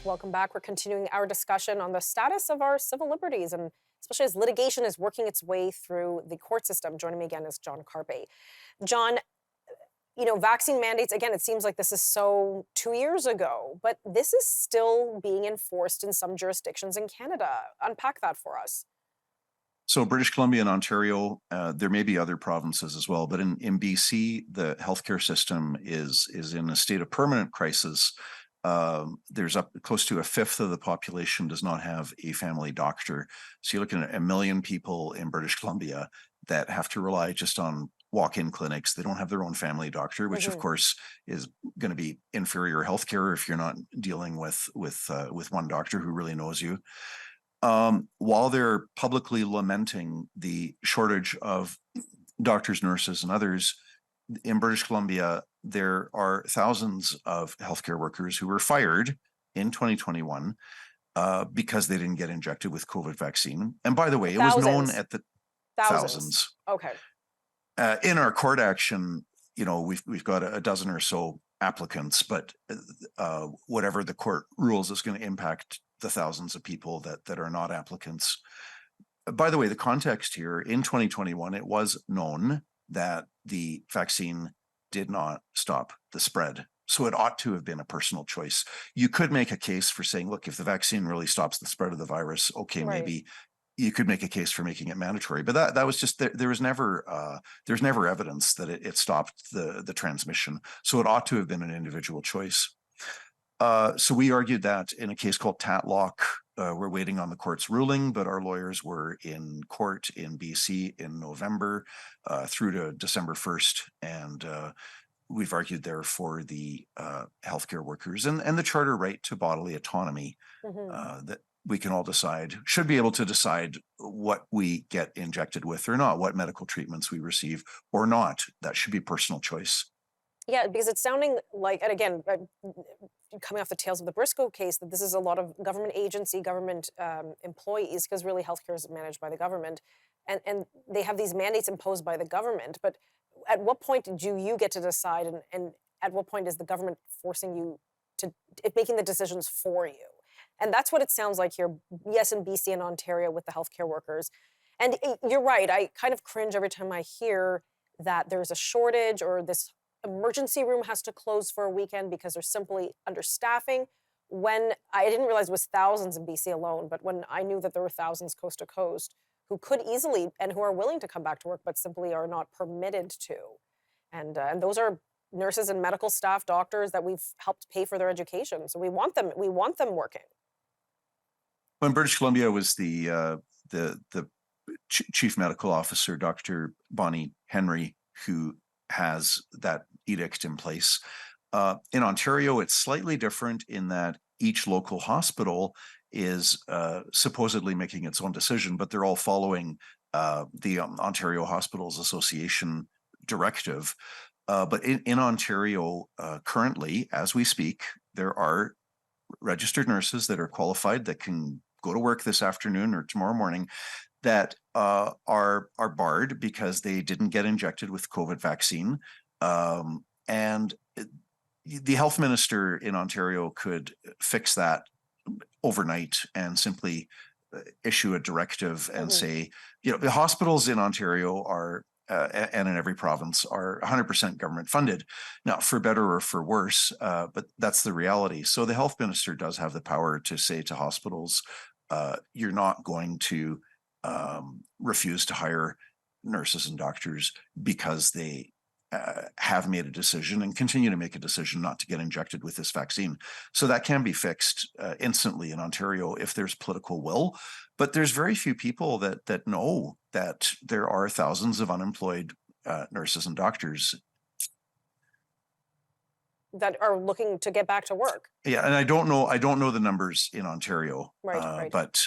Welcome back. We're continuing our discussion on the status of our civil liberties, and especially as litigation is working its way through the court system. Joining me again is John Carpay. John, vaccine mandates, again, it seems like this is so 2 years ago, but this is still being enforced in some jurisdictions in Canada. Unpack that for us. So British Columbia and Ontario, there may be other provinces as well, but in BC, the healthcare system is in a state of permanent crisis. There's up close to a fifth of the population does not have a family doctor. So you're looking at 1 million people in British Columbia that have to rely just on walk-in clinics. They don't have their own family doctor, which of course is going to be inferior healthcare if you're not dealing with one doctor who really knows you. While they're publicly lamenting the shortage of doctors, nurses, and others, in British Columbia, there are thousands of healthcare workers who were fired in 2021 because they didn't get injected with COVID vaccine. And by the way, it was known at the thousands. Okay. In our court action, we've got a dozen or so applicants, but whatever the court rules is going to impact the thousands of people that are not applicants. By the way, the context here, in 2021, it was known that the vaccine did not stop the spread. So it ought to have been a personal choice. You could make a case for saying, look, if the vaccine really stops the spread of the virus, okay, Right. maybe you could make a case for making it mandatory. But that was just, there's never evidence that it stopped the transmission. So it ought to have been an individual choice. So we argued that in a case called Tatlock. We're waiting on the court's ruling, but our lawyers were in court in BC in November through to December 1st. And we've argued there for the healthcare workers and the charter right to bodily autonomy that we can all should be able to decide what we get injected with or not, what medical treatments we receive or not. That should be personal choice. Yeah, because it's sounding like, and again, coming off the tails of the Briscoe case, that this is a lot of government agency, government employees, because really healthcare is managed by the government, and they have these mandates imposed by the government. But at what point do you get to decide, and at what point is the government forcing you to making the decisions for you? And that's what it sounds like here. Yes, in BC and Ontario with the healthcare workers, and you're right. I kind of cringe every time I hear that there's a shortage or this emergency room has to close for a weekend because they're simply understaffing, when I didn't realize it was thousands in BC alone, but when I knew that there were thousands coast to coast who could easily and who are willing to come back to work but simply are not permitted to. And those are nurses and medical staff, doctors that we've helped pay for their education. So we want them working. When British Columbia was the chief medical officer, Dr. Bonnie Henry, who has that edict in place. In Ontario, it's slightly different in that each local hospital is supposedly making its own decision, but they're all following the Ontario Hospitals Association directive. But in Ontario, currently, as we speak, there are registered nurses that are qualified that can go to work this afternoon or tomorrow morning that are barred because they didn't get injected with COVID vaccine. And the health minister in Ontario could fix that overnight and simply issue a directive and say, the hospitals in Ontario are and in every province are 100% government funded. Now, for better or for worse, but that's the reality. So the health minister does have the power to say to hospitals, you're not going to refuse to hire nurses and doctors because they have made a decision and continue to make a decision not to get injected with this vaccine. So that can be fixed instantly in Ontario if there's political will. But there's very few people that know that there are thousands of unemployed nurses and doctors that are looking to get back to work. Yeah, and I don't know the numbers in Ontario, right. but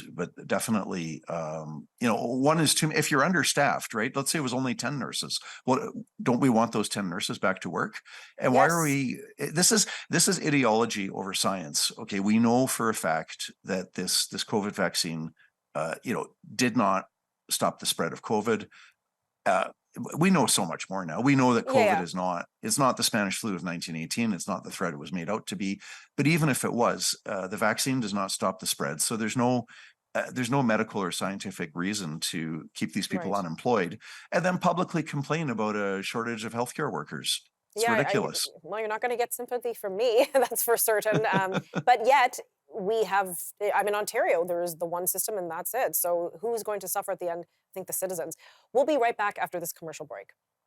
definitely, one is too. If you're understaffed, right? Let's say it was only 10 nurses. Well, don't we want those 10 nurses back to work? And why are we? This is ideology over science. Okay, we know for a fact that this COVID vaccine, did not stop the spread of COVID. we know so much more now. We know that Yeah, COVID yeah, it's not the Spanish flu of 1918. It's not the threat it was made out to be. But even if it was, the vaccine does not stop the spread. So there's no medical or scientific reason to keep these people right. unemployed and then publicly complain about a shortage of healthcare workers. It's Yeah, ridiculous. well, you're not going to get sympathy from me, that's for certain. But yet, we have, I'm in Ontario, there is the one system and that's it. So who's going to suffer at the end? I think the citizens. We'll be right back after this commercial break.